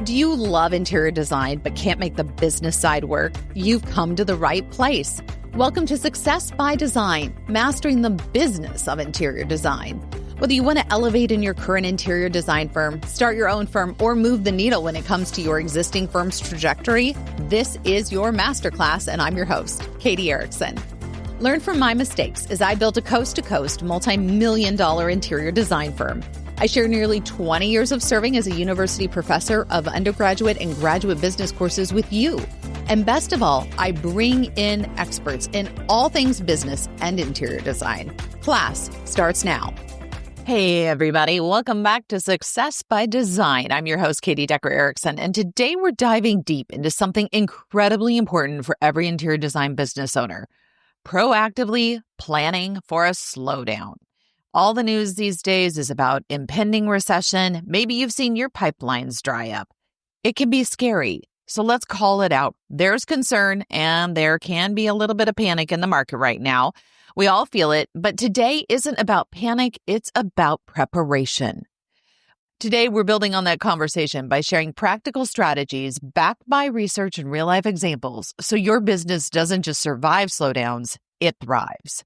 Do you love interior design but can't make the business side work? You've come to the right place. Welcome to Success by Design, mastering the business of interior design. Whether you want to elevate in your current interior design firm, start your own firm, or move the needle when it comes to your existing firm's trajectory, this is your masterclass, and I'm your host, Katie Erickson. Learn from my mistakes as I built a coast-to-coast, multi-million-dollar interior design firm. I share nearly 20 years of serving as a university professor of undergraduate and graduate business courses with you. And best of all, I bring in experts in all things business and interior design. Class starts now. Hey, everybody. Welcome back to Success by Design. I'm your host, Katie Decker Erickson, and today we're diving deep into something incredibly important for every interior design business owner: proactively planning for a slowdown. All the news these days is about impending recession. Maybe you've seen your pipelines dry up. It can be scary, so let's call it out. There's concern, and there can be a little bit of panic in the market right now. We all feel it, but today isn't about panic, it's about preparation. Today, we're building on that conversation by sharing practical strategies backed by research and real-life examples so your business doesn't just survive slowdowns, it thrives.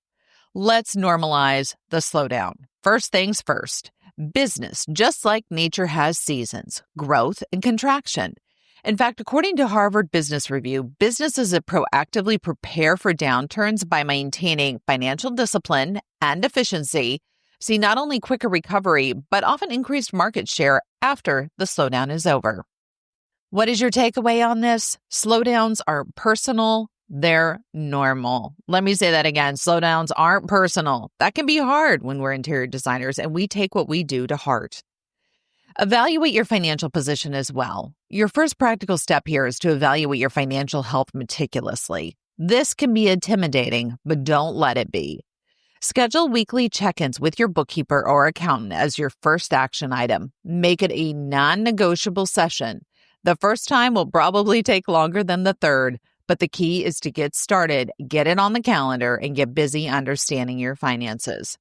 Let's normalize the slowdown. First things first, business, just like nature, has seasons, growth and contraction. In fact, according to Harvard Business Review, businesses that proactively prepare for downturns by maintaining financial discipline and efficiency see not only quicker recovery, but often increased market share after the slowdown is over. What is your takeaway on this? Slowdowns aren't personal. They're normal. Let me say that again. Slowdowns aren't personal. That can be hard when we're interior designers and we take what we do to heart. Evaluate your financial position as well. Your first practical step here is to evaluate your financial health meticulously. This can be intimidating, but don't let it be. Schedule weekly check-ins with your bookkeeper or accountant as your first action item. Make it a non-negotiable session. The first time will probably take longer than the third, but the key is to get started, get it on the calendar, and get busy understanding your finances.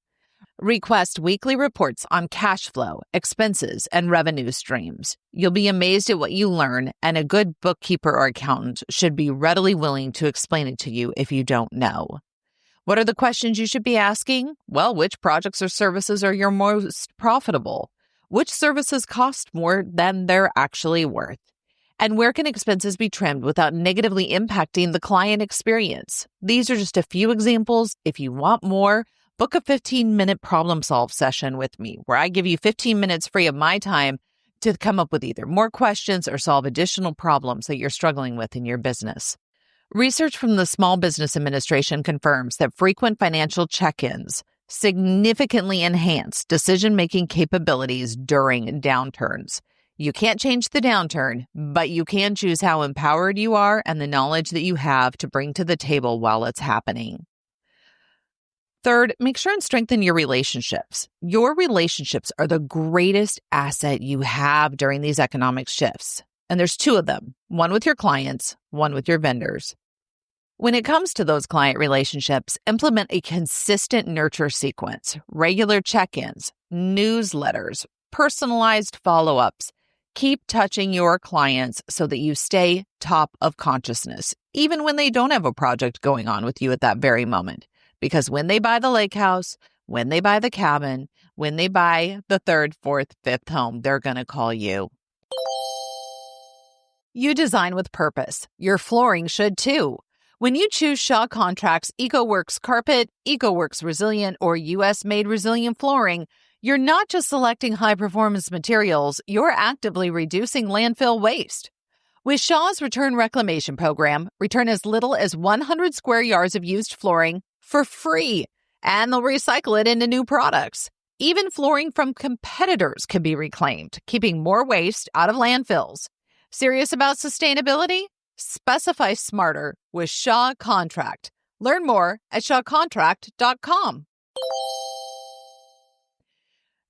Request weekly reports on cash flow, expenses, and revenue streams. You'll be amazed at what you learn, and a good bookkeeper or accountant should be readily willing to explain it to you if you don't know. What are the questions you should be asking? Well, which projects or services are your most profitable? Which services cost more than they're actually worth? And where can expenses be trimmed without negatively impacting the client experience? These are just a few examples. If you want more, book a 15-minute problem-solve session with me, where I give you 15 minutes free of my time to come up with either more questions or solve additional problems that you're struggling with in your business. Research from the Small Business Administration confirms that frequent financial check-ins significantly enhance decision-making capabilities during downturns. You can't change the downturn, but you can choose how empowered you are and the knowledge that you have to bring to the table while it's happening. Third, make sure and strengthen your relationships. Your relationships are the greatest asset you have during these economic shifts. And there's two of them, one with your clients, one with your vendors. When it comes to those client relationships, implement a consistent nurture sequence, regular check-ins, newsletters, personalized follow-ups. Keep touching your clients so that you stay top of consciousness, even when they don't have a project going on with you at that very moment. Because when they buy the lake house, when they buy the cabin, when they buy the third, fourth, fifth home, they're going to call you. You design with purpose. Your flooring should too. When you choose Shaw Contract's EcoWorks Carpet, EcoWorks Resilient, or U.S.-made resilient flooring, you're not just selecting high-performance materials, you're actively reducing landfill waste. With Shaw's Return Reclamation Program, return as little as 100 square yards of used flooring for free, and they'll recycle it into new products. Even flooring from competitors can be reclaimed, keeping more waste out of landfills. Serious about sustainability? Specify smarter with Shaw Contract. Learn more at shawcontract.com.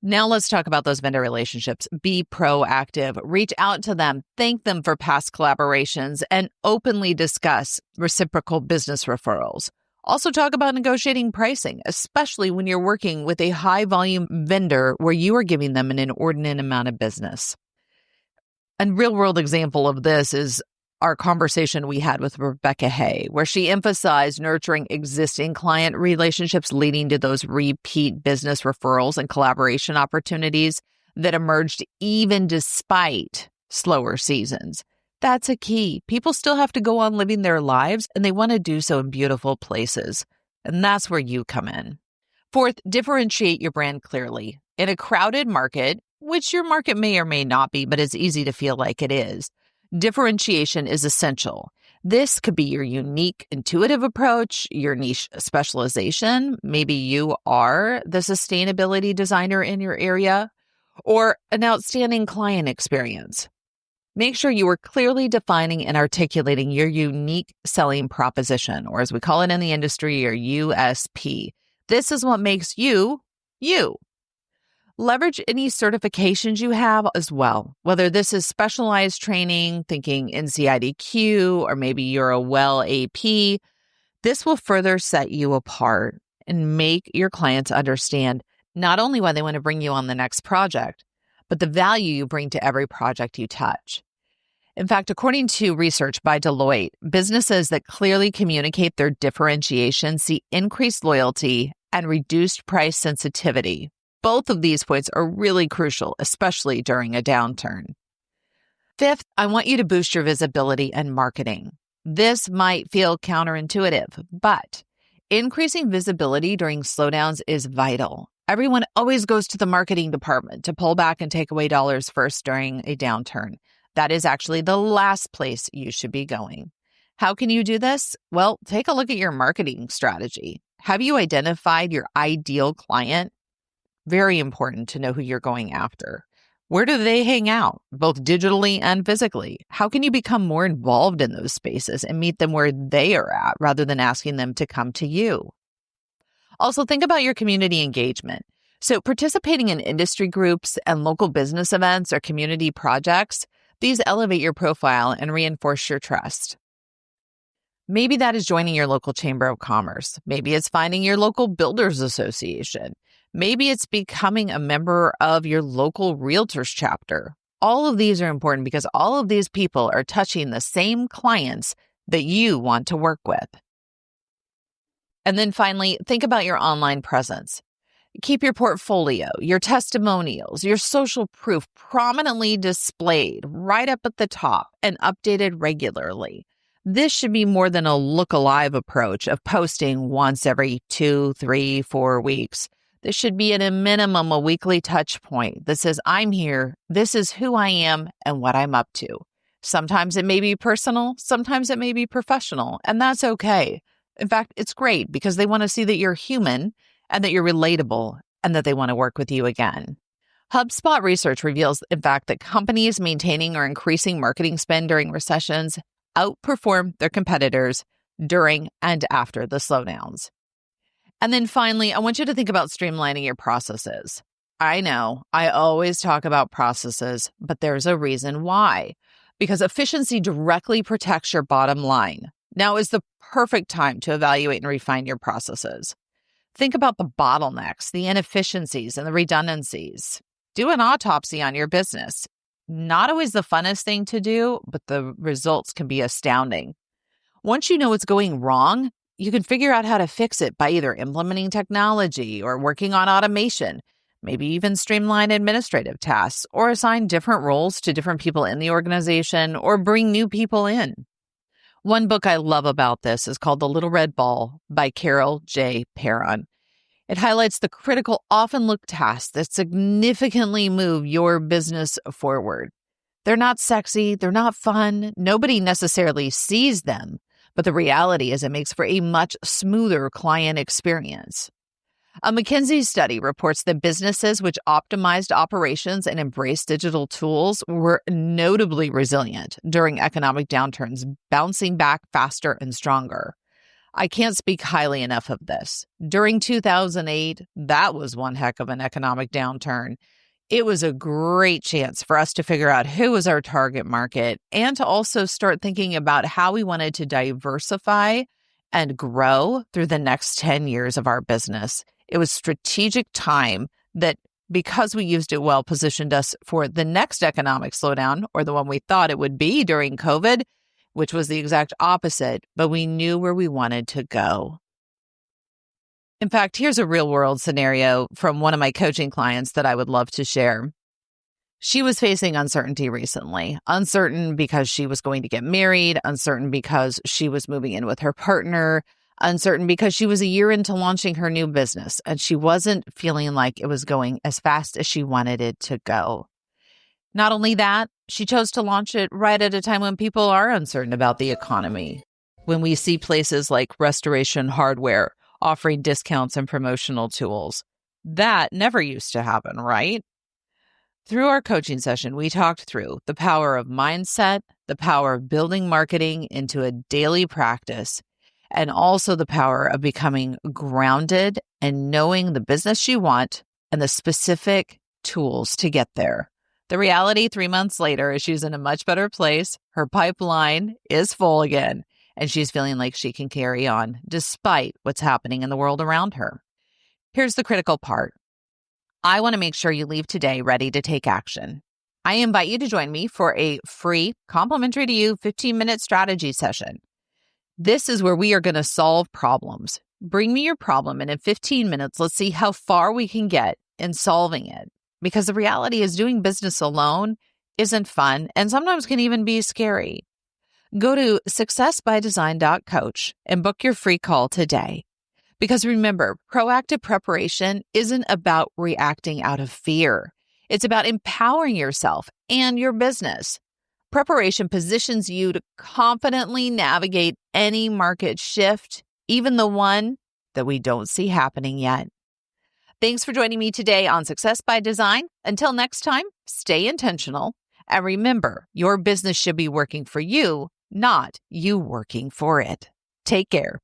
Now let's talk about those vendor relationships. Be proactive. Reach out to them, thank them for past collaborations, and openly discuss reciprocal business referrals. Also talk about negotiating pricing, especially when you're working with a high-volume vendor where you are giving them an inordinate amount of business. A real-world example of this is our conversation we had with Rebecca Hay, where she emphasized nurturing existing client relationships, leading to those repeat business referrals and collaboration opportunities that emerged even despite slower seasons. That's a key. People still have to go on living their lives, and they want to do so in beautiful places. And that's where you come in. Fourth, differentiate your brand clearly. In a crowded market, which your market may or may not be, but it's easy to feel like it is, differentiation is essential. This could be your unique, intuitive approach, your niche specialization. Maybe you are the sustainability designer in your area, or an outstanding client experience. Make sure you are clearly defining and articulating your unique selling proposition, or as we call it in the industry, your USP. This is what makes you, you. Leverage any certifications you have as well, whether this is specialized training, thinking NCIDQ, or maybe you're a well AP. This will further set you apart and make your clients understand not only why they want to bring you on the next project, but the value you bring to every project you touch. In fact, according to research by Deloitte, businesses that clearly communicate their differentiation see increased loyalty and reduced price sensitivity. Both of these points are really crucial, especially during a downturn. Fifth, I want you to boost your visibility and marketing. This might feel counterintuitive, but increasing visibility during slowdowns is vital. Everyone always goes to the marketing department to pull back and take away dollars first during a downturn. That is actually the last place you should be going. How can you do this? Well, take a look at your marketing strategy. Have you identified your ideal client? Very important to know who you're going after. Where do they hang out, both digitally and physically? How can you become more involved in those spaces and meet them where they are at rather than asking them to come to you? Also, think about your community engagement. So participating in industry groups and local business events or community projects, these elevate your profile and reinforce your trust. Maybe that is joining your local chamber of commerce. Maybe it's finding your local builders association. Maybe it's becoming a member of your local realtors chapter. All of these are important because all of these people are touching the same clients that you want to work with. And then finally, think about your online presence. Keep your portfolio, your testimonials, your social proof prominently displayed right up at the top and updated regularly. This should be more than a look-alive approach of posting once every 2, 3, 4 weeks. This should be at a minimum a weekly touch point that says, I'm here, this is who I am, and what I'm up to. Sometimes it may be personal, sometimes it may be professional, and that's okay. In fact, it's great because they want to see that you're human and that you're relatable and that they want to work with you again. HubSpot research reveals, in fact, that companies maintaining or increasing marketing spend during recessions outperform their competitors during and after the slowdowns. And then finally, I want you to think about streamlining your processes. I know I always talk about processes, but there's a reason why. Because efficiency directly protects your bottom line. Now is the perfect time to evaluate and refine your processes. Think about the bottlenecks, the inefficiencies, and the redundancies. Do an autopsy on your business. Not always the funnest thing to do, but the results can be astounding. Once you know what's going wrong, you can figure out how to fix it by either implementing technology or working on automation, maybe even streamline administrative tasks or assign different roles to different people in the organization or bring new people in. One book I love about this is called The Little Red Ball by Carol J. Perron. It highlights the critical, often looked tasks that significantly move your business forward. They're not sexy, they're not fun, nobody necessarily sees them, but the reality is it makes for a much smoother client experience. A McKinsey study reports that businesses which optimized operations and embraced digital tools were notably resilient during economic downturns, bouncing back faster and stronger. I can't speak highly enough of this. During 2008, that was one heck of an economic downturn. It was a great chance for us to figure out who was our target market and to also start thinking about how we wanted to diversify and grow through the next 10 years of our business. It was strategic time that because we used it well, positioned us for the next economic slowdown, or the one we thought it would be during COVID, which was the exact opposite, but we knew where we wanted to go. In fact, here's a real-world scenario from one of my coaching clients that I would love to share. She was facing uncertainty recently, uncertain because she was going to get married, uncertain because she was moving in with her partner, uncertain because she was a year into launching her new business, and she wasn't feeling like it was going as fast as she wanted it to go. Not only that, she chose to launch it right at a time when people are uncertain about the economy. When we see places like Restoration Hardware offering discounts and promotional tools, that never used to happen, right? Through our coaching session, we talked through the power of mindset, the power of building marketing into a daily practice, and also the power of becoming grounded and knowing the business you want and the specific tools to get there. The reality 3 months later is she's in a much better place. Her pipeline is full again, and she's feeling like she can carry on despite what's happening in the world around her. Here's the critical part. I want to make sure you leave today ready to take action. I invite you to join me for a free, complimentary to you 15-minute strategy session. This is where we are going to solve problems. Bring me your problem, and in 15 minutes, let's see how far we can get in solving it. Because the reality is doing business alone isn't fun and sometimes can even be scary. Go to successbydesign.coach and book your free call today. Because remember, proactive preparation isn't about reacting out of fear. It's about empowering yourself and your business. Preparation positions you to confidently navigate any market shift, even the one that we don't see happening yet. Thanks for joining me today on Success by Design. Until next time, stay intentional. And remember, your business should be working for you, not you working for it. Take care.